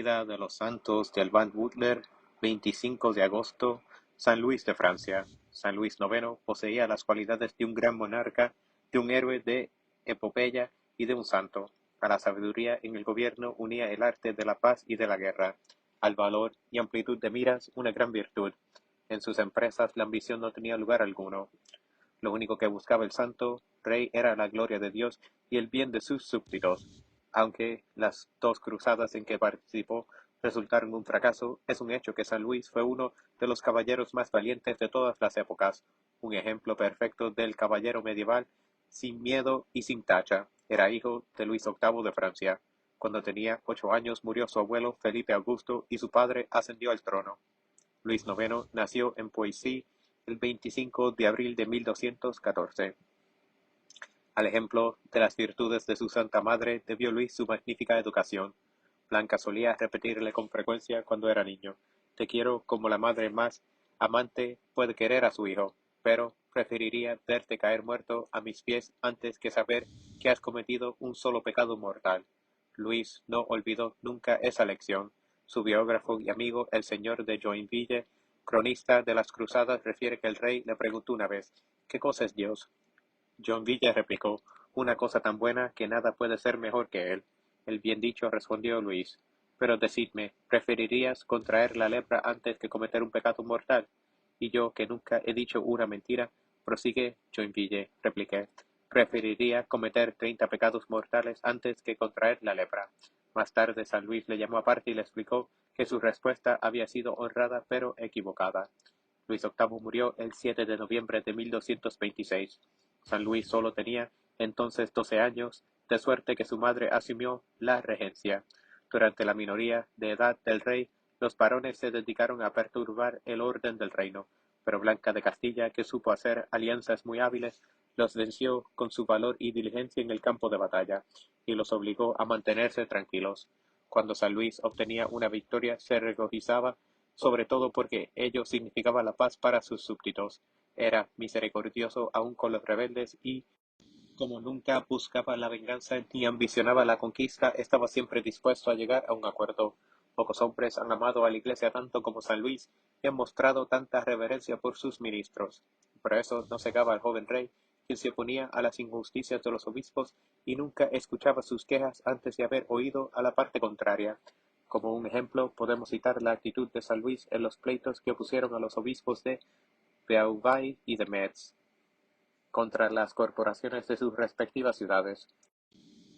Vida de los Santos del Van Butler, 25 de agosto, San Luis de Francia. San Luis IX poseía las cualidades de un gran monarca, de un héroe de epopeya y de un santo. A la sabiduría en el gobierno unía el arte de la paz y de la guerra. Al valor y amplitud de miras, una gran virtud. En sus empresas la ambición no tenía lugar alguno. Lo único que buscaba el santo rey era la gloria de Dios y el bien de sus súbditos. Aunque las dos cruzadas en que participó resultaron un fracaso, es un hecho que San Luis fue uno de los caballeros más valientes de todas las épocas, un ejemplo perfecto del caballero medieval, sin miedo y sin tacha. Era hijo de Luis VIII de Francia. Cuando tenía 8 años murió su abuelo Felipe Augusto y su padre ascendió al trono. Luis IX nació en Poissy el 25 de abril de 1214. Al ejemplo de las virtudes de su santa madre debió Luis su magnífica educación. Blanca solía repetirle con frecuencia cuando era niño: «Te quiero como la madre más amante puede querer a su hijo, pero preferiría verte caer muerto a mis pies antes que saber que has cometido un solo pecado mortal». Luis no olvidó nunca esa lección. Su biógrafo y amigo, el señor de Joinville, cronista de las cruzadas, refiere que el rey le preguntó una vez: «¿Qué cosa es Dios?». Joinville replicó: «Una cosa tan buena que nada puede ser mejor que él». «El bien dicho», respondió Luis. «Pero decidme, ¿preferirías contraer la lepra antes que cometer un pecado mortal?». «Y yo, que nunca he dicho una mentira», prosigue Joinville, repliqué, «preferiría cometer 30 pecados mortales antes que contraer la lepra». Más tarde San Luis le llamó aparte y le explicó que su respuesta había sido honrada pero equivocada. Luis VIII murió el 7 de noviembre de 1226. San Luis solo tenía entonces 12 años, de suerte que su madre asumió la regencia. Durante la minoría de edad del rey, los varones se dedicaron a perturbar el orden del reino, pero Blanca de Castilla, que supo hacer alianzas muy hábiles, los venció con su valor y diligencia en el campo de batalla, y los obligó a mantenerse tranquilos. Cuando San Luis obtenía una victoria, se regocijaba, sobre todo porque ello significaba la paz para sus súbditos. Era misericordioso aun con los rebeldes y, como nunca buscaba la venganza ni ambicionaba la conquista, estaba siempre dispuesto a llegar a un acuerdo. Pocos hombres han amado a la Iglesia tanto como San Luis y han mostrado tanta reverencia por sus ministros. Por eso no cegaba al joven rey, quien se oponía a las injusticias de los obispos y nunca escuchaba sus quejas antes de haber oído a la parte contraria. Como un ejemplo, podemos citar la actitud de San Luis en los pleitos que opusieron a los obispos de Beauvais y de Metz contra las corporaciones de sus respectivas ciudades.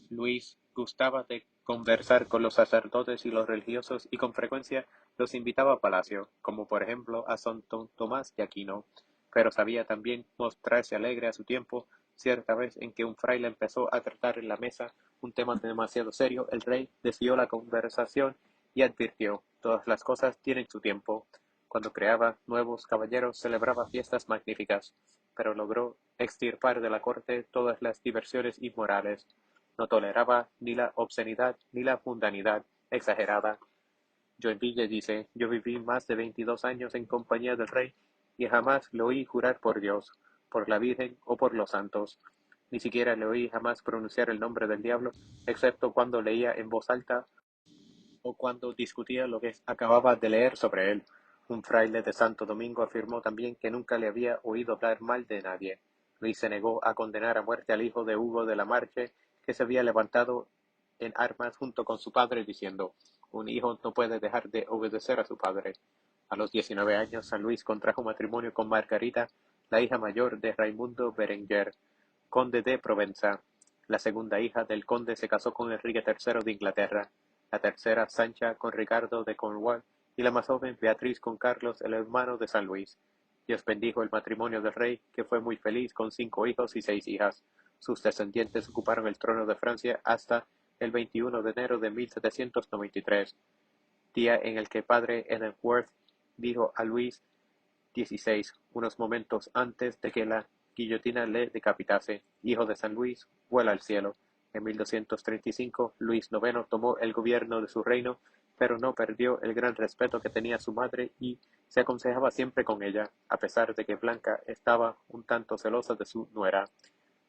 Luis gustaba de conversar con los sacerdotes y los religiosos y con frecuencia los invitaba a palacio, como por ejemplo a Santo Tomás de Aquino, pero sabía también mostrarse alegre a su tiempo. Cierta vez en que un fraile empezó a tratar en la mesa un tema demasiado serio, el rey desvió la conversación y advirtió: «Todas las cosas tienen su tiempo». Cuando creaba nuevos caballeros celebraba fiestas magníficas, pero logró extirpar de la corte todas las diversiones inmorales. No toleraba ni la obscenidad ni la mundanidad exagerada. Joinville dice: «Yo viví más de 22 años en compañía del rey y jamás le oí jurar por Dios, por la Virgen o por los santos. Ni siquiera le oí jamás pronunciar el nombre del diablo, excepto cuando leía en voz alta o cuando discutía lo que acababa de leer sobre él». Un fraile de Santo Domingo afirmó también que nunca le había oído hablar mal de nadie. Luis se negó a condenar a muerte al hijo de Hugo de la Marche, que se había levantado en armas junto con su padre, diciendo: «Un hijo no puede dejar de obedecer a su padre». A los 19 años, San Luis contrajo matrimonio con Margarita, la hija mayor de Raimundo Berenguer, conde de Provenza. La segunda hija del conde se casó con Enrique III de Inglaterra, la tercera Sancha con Ricardo de Cornwall y la más joven Beatriz con Carlos, el hermano de San Luis. Dios bendijo el matrimonio del rey, que fue muy feliz con 5 hijos y 6 hijas. Sus descendientes ocuparon el trono de Francia hasta el 21 de enero de 1793, día en el que padre Edward dijo a Luis XVI, unos momentos antes de que la guillotina le decapitase: «Hijo de San Luis, vuela al cielo». En 1235, Luis IX tomó el gobierno de su reino, pero no perdió el gran respeto que tenía su madre y se aconsejaba siempre con ella, a pesar de que Blanca estaba un tanto celosa de su nuera.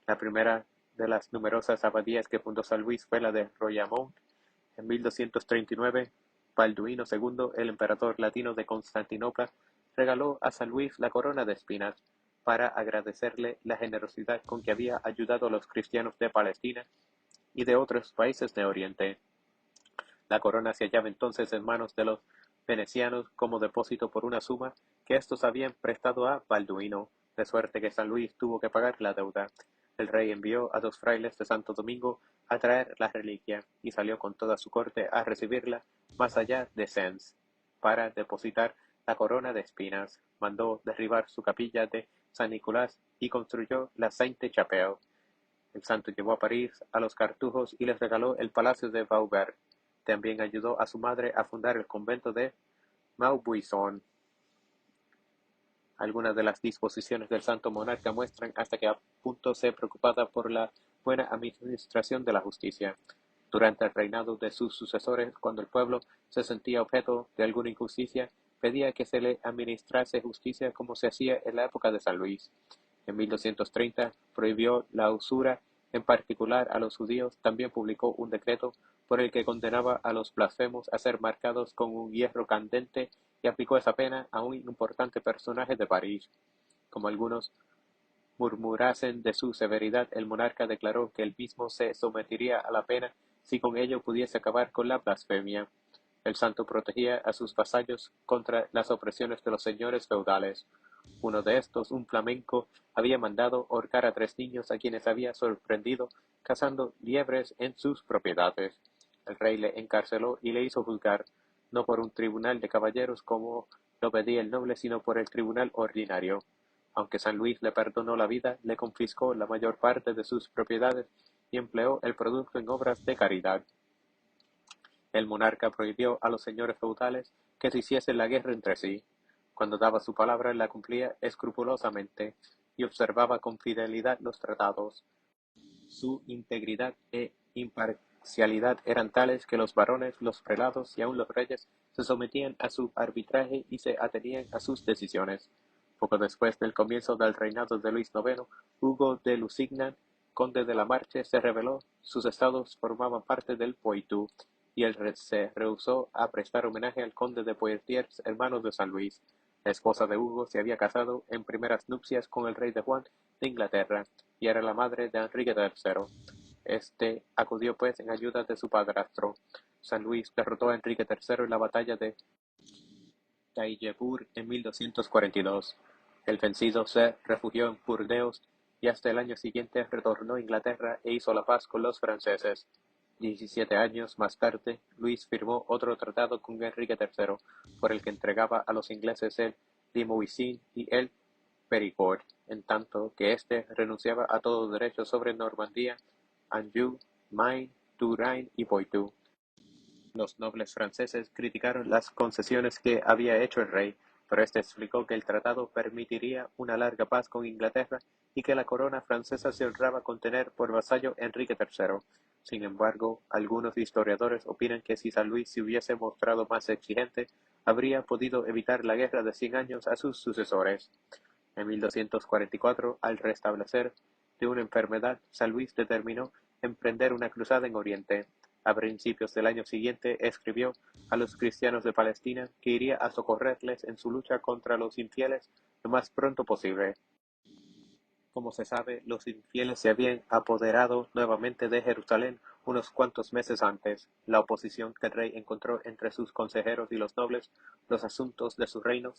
La primera de las numerosas abadías que fundó San Luis fue la de Royaumont. En 1239 Balduino II, el emperador latino de Constantinopla, regaló a San Luis la corona de espinas para agradecerle la generosidad con que había ayudado a los cristianos de Palestina y de otros países de Oriente. La corona se hallaba entonces en manos de los venecianos como depósito por una suma que estos habían prestado a Balduino, de suerte que San Luis tuvo que pagar la deuda. El rey envió a 2 frailes de Santo Domingo a traer la reliquia y salió con toda su corte a recibirla más allá de Sens, para depositar la corona de espinas. Mandó derribar su capilla de San Nicolás y construyó la Sainte-Chapelle. El santo llevó a París a los cartujos y les regaló el palacio de Vauvert. También ayudó a su madre a fundar el convento de Maubuisson. Algunas de las disposiciones del santo monarca muestran hasta qué punto se preocupaba por la buena administración de la justicia. Durante el reinado de sus sucesores, cuando el pueblo se sentía objeto de alguna injusticia, pedía que se le administrase justicia como se hacía en la época de San Luis. En 1230 prohibió la usura, en particular a los judíos. También publicó un decreto por el que condenaba a los blasfemos a ser marcados con un hierro candente y aplicó esa pena a un importante personaje de París. Como algunos murmurasen de su severidad, el monarca declaró que él mismo se sometería a la pena si con ello pudiese acabar con la blasfemia. El santo protegía a sus vasallos contra las opresiones de los señores feudales. Uno de estos, un flamenco, había mandado ahorcar a 3 niños a quienes había sorprendido cazando liebres en sus propiedades. El rey le encarceló y le hizo juzgar, no por un tribunal de caballeros como lo pedía el noble, sino por el tribunal ordinario. Aunque San Luis le perdonó la vida, le confiscó la mayor parte de sus propiedades y empleó el producto en obras de caridad. El monarca prohibió a los señores feudales que se hiciesen la guerra entre sí. Cuando daba su palabra, la cumplía escrupulosamente y observaba con fidelidad los tratados. Su integridad e imparcialidad eran tales que los varones, los prelados y aun los reyes se sometían a su arbitraje y se atenían a sus decisiones. Poco después del comienzo del reinado de Luis IX, Hugo de Lusignan, conde de la Marche, se rebeló. Sus estados formaban parte del Poitou, y él se rehusó a prestar homenaje al conde de Poitiers, hermano de San Luis. La esposa de Hugo se había casado en primeras nupcias con el rey de Juan de Inglaterra, y era la madre de Enrique III. Este acudió pues en ayuda de su padrastro. San Luis derrotó a Enrique III en la batalla de Taillebourg en 1242. El vencido se refugió en Burdeos y hasta el año siguiente retornó a Inglaterra e hizo la paz con los franceses. 17 años más tarde, Luis firmó otro tratado con Enrique III, por el que entregaba a los ingleses el Limousin y el Périgord, en tanto que éste renunciaba a todo derecho sobre Normandía, Anjou, Maine, Touraine y Poitou. Los nobles franceses criticaron las concesiones que había hecho el rey, pero éste explicó que el tratado permitiría una larga paz con Inglaterra y que la corona francesa se honraba con tener por vasallo Enrique III. Sin embargo, algunos historiadores opinan que si San Luis se hubiese mostrado más exigente, habría podido evitar la guerra de 100 años a sus sucesores. En 1244, al restablecer de una enfermedad, San Luis determinó emprender una cruzada en Oriente. A principios del año siguiente escribió a los cristianos de Palestina que iría a socorrerles en su lucha contra los infieles lo más pronto posible. Como se sabe, los infieles se habían apoderado nuevamente de Jerusalén unos cuantos meses antes. La oposición que el rey encontró entre sus consejeros y los nobles, los asuntos de su reino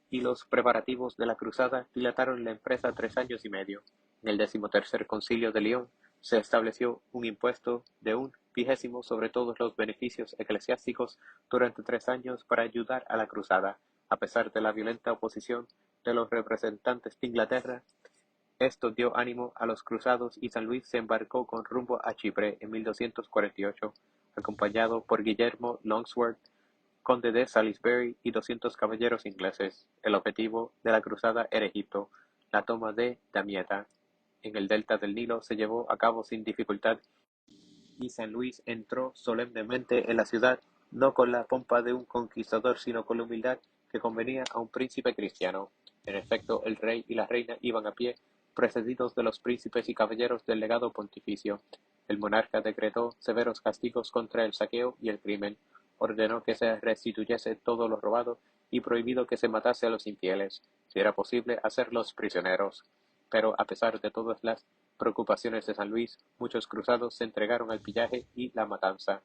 y los preparativos de la cruzada dilataron la empresa 3 años y medio. En el 13º Concilio de León se estableció un impuesto de 1/20 sobre todos los beneficios eclesiásticos durante 3 años para ayudar a la cruzada. A pesar de la violenta oposición de los representantes de Inglaterra, esto dio ánimo a los cruzados y San Luis se embarcó con rumbo a Chipre en 1248, acompañado por Guillermo Longsword, conde de Salisbury y 200 caballeros ingleses. El objetivo de la cruzada era Egipto. La toma de Damieta, en el delta del Nilo, se llevó a cabo sin dificultad y San Luis entró solemnemente en la ciudad, no con la pompa de un conquistador, sino con la humildad que convenía a un príncipe cristiano. En efecto, el rey y la reina iban a pie, precedidos de los príncipes y caballeros del legado pontificio. El monarca decretó severos castigos contra el saqueo y el crimen. ordenó que se restituyese todo lo robado y prohibido que se matase a los infieles, si era posible hacerlos prisioneros. Pero a pesar de todas las preocupaciones de San Luis, muchos cruzados se entregaron al pillaje y la matanza.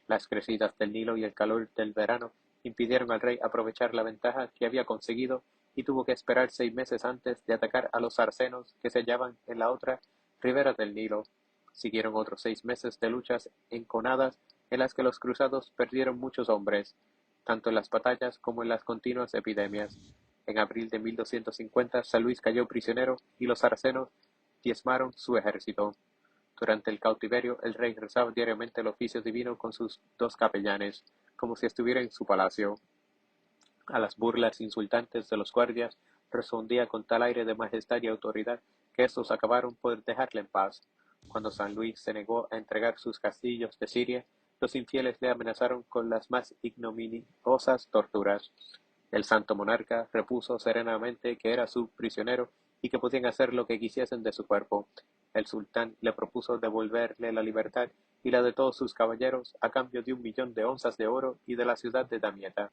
Las crecidas del Nilo y el calor del verano impidieron al rey aprovechar la ventaja que había conseguido y tuvo que esperar 6 meses antes de atacar a los sarracenos que se hallaban en la otra ribera del Nilo. Siguieron otros 6 meses de luchas enconadas en las que los cruzados perdieron muchos hombres, tanto en las batallas como en las continuas epidemias. En abril de 1250 San Luis cayó prisionero y los sarracenos diezmaron su ejército. Durante el cautiverio, el rey rezaba diariamente el oficio divino con sus 2 capellanes, como si estuviera en su palacio. A las burlas insultantes de los guardias respondía con tal aire de majestad y autoridad que estos acabaron por dejarle en paz. Cuando San Luis se negó a entregar sus castillos de Siria, los infieles le amenazaron con las más ignominiosas torturas. El santo monarca repuso serenamente que era su prisionero y que podían hacer lo que quisiesen de su cuerpo. El sultán le propuso devolverle la libertad y la de todos sus caballeros a cambio de 1 millón de onzas de oro y de la ciudad de Damieta.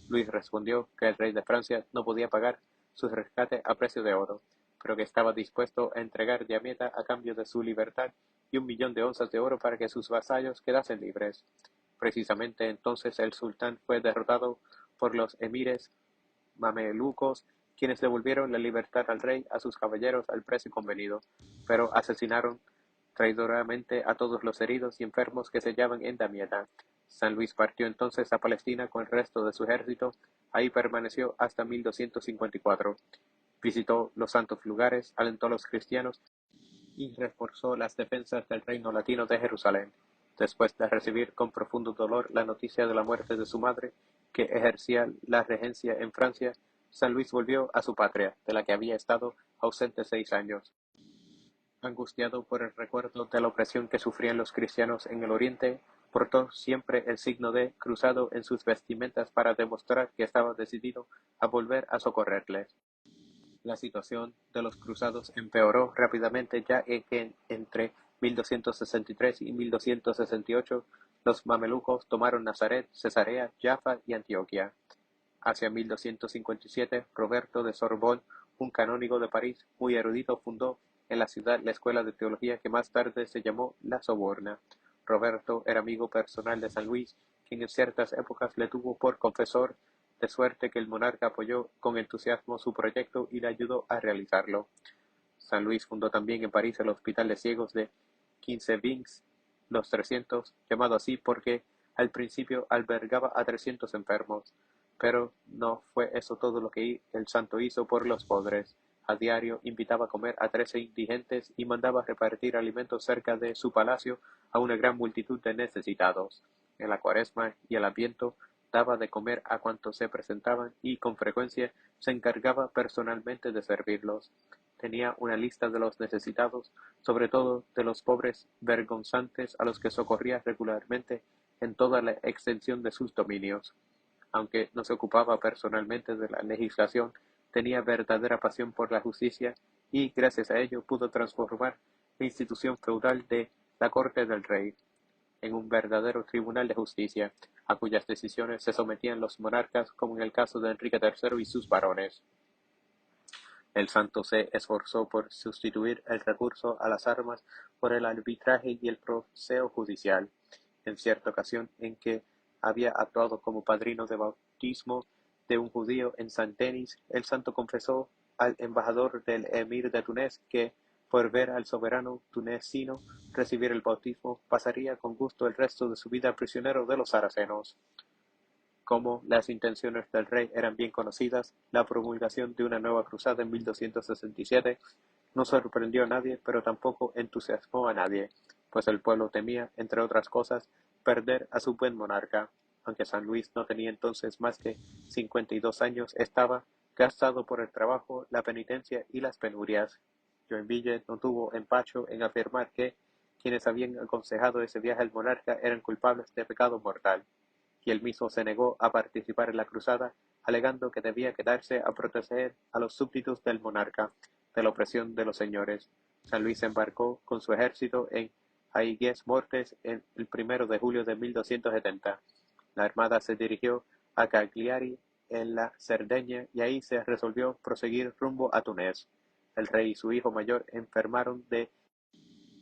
Luis respondió que el rey de Francia no podía pagar su rescate a precio de oro, pero que estaba dispuesto a entregar Damieta a cambio de su libertad y 1 millón de onzas de oro para que sus vasallos quedasen libres. Precisamente entonces el sultán fue derrotado por los emires mamelucos, quienes devolvieron la libertad al rey a sus caballeros al precio convenido, pero asesinaron traidoramente a todos los heridos y enfermos que se hallaban en Damieta. San Luis partió entonces a Palestina con el resto de su ejército. Ahí permaneció hasta 1254. Visitó los santos lugares, alentó a los cristianos y reforzó las defensas del reino latino de Jerusalén. Después de recibir con profundo dolor la noticia de la muerte de su madre, que ejercía la regencia en Francia, San Luis volvió a su patria, de la que había estado ausente 6 años. Angustiado por el recuerdo de la opresión que sufrían los cristianos en el Oriente, portó siempre el signo de cruzado en sus vestimentas para demostrar que estaba decidido a volver a socorrerles. La situación de los cruzados empeoró rápidamente ya que entre 1263 y 1268 los mamelucos tomaron Nazaret, Cesarea, Jaffa y Antioquia. Hacia 1257, Roberto de Sorbonne, un canónigo de París muy erudito, fundó en la ciudad la escuela de teología que más tarde se llamó La Soborna. Roberto era amigo personal de San Luis, quien en ciertas épocas le tuvo por confesor, de suerte que el monarca apoyó con entusiasmo su proyecto y le ayudó a realizarlo. San Luis fundó también en París el Hospital de Ciegos de Quincevins, los 300, llamado así porque al principio albergaba a 300 enfermos. Pero no fue eso todo lo que el santo hizo por los pobres. A diario invitaba a comer a 13 indigentes y mandaba repartir alimentos cerca de su palacio a una gran multitud de necesitados. En la Cuaresma y el Adviento daba de comer a cuantos se presentaban y con frecuencia se encargaba personalmente de servirlos. Tenía una lista de los necesitados, sobre todo de los pobres vergonzantes a los que socorría regularmente en toda la extensión de sus dominios. Aunque no se ocupaba personalmente de la legislación, tenía verdadera pasión por la justicia y, gracias a ello, pudo transformar la institución feudal de la corte del rey en un verdadero tribunal de justicia, a cuyas decisiones se sometían los monarcas, como en el caso de Enrique III y sus varones. El santo se esforzó por sustituir el recurso a las armas por el arbitraje y el proseo judicial. En cierta ocasión en que había actuado como padrino de bautismo de un judío en Saint-Denis, el santo confesó al embajador del emir de Túnez que, por ver al soberano tunecino recibir el bautismo, pasaría con gusto el resto de su vida prisionero de los sarracenos. Como las intenciones del rey eran bien conocidas, la promulgación de una nueva cruzada en 1267 no sorprendió a nadie, pero tampoco entusiasmó a nadie, pues el pueblo temía, entre otras cosas, perder a su buen monarca. Aunque San Luis no tenía entonces más que 52 años, estaba gastado por el trabajo, la penitencia y las penurias. Joinville no tuvo empacho en afirmar que quienes habían aconsejado ese viaje al monarca eran culpables de pecado mortal, y él mismo se negó a participar en la cruzada, alegando que debía quedarse a proteger a los súbditos del monarca de la opresión de los señores. San Luis embarcó con su ejército en Aigues Mortes el 1 de julio de 1270. La armada se dirigió a Cagliari en la Cerdeña y ahí se resolvió proseguir rumbo a Túnez. El rey y su hijo mayor enfermaron de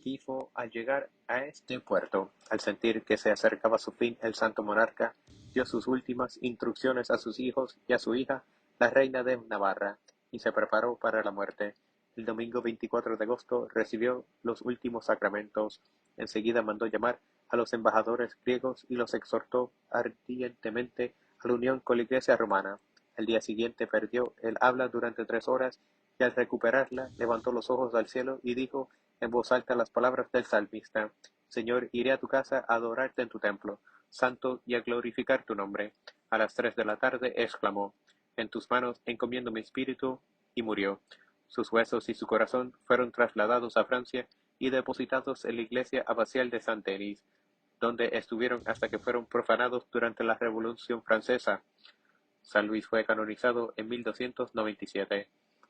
tifo al llegar a este puerto. Al sentir que se acercaba su fin, el santo monarca dio sus últimas instrucciones a sus hijos y a su hija, la reina de Navarra, y se preparó para la muerte. El domingo 24 de agosto recibió los últimos sacramentos. Enseguida mandó llamar a los embajadores griegos y los exhortó ardientemente a la unión con la Iglesia romana. El día siguiente perdió el habla durante 3 horas y al recuperarla levantó los ojos al cielo y dijo en voz alta las palabras del salmista: Señor, iré a tu casa a adorarte en tu templo santo y a glorificar tu nombre. A las 3 de la tarde exclamó: En tus manos encomiendo mi espíritu, y murió. Sus huesos y su corazón fueron trasladados a Francia y depositados en la iglesia abacial de Saint-Denis, donde estuvieron hasta que fueron profanados durante la Revolución Francesa. San Luis fue canonizado en 1297.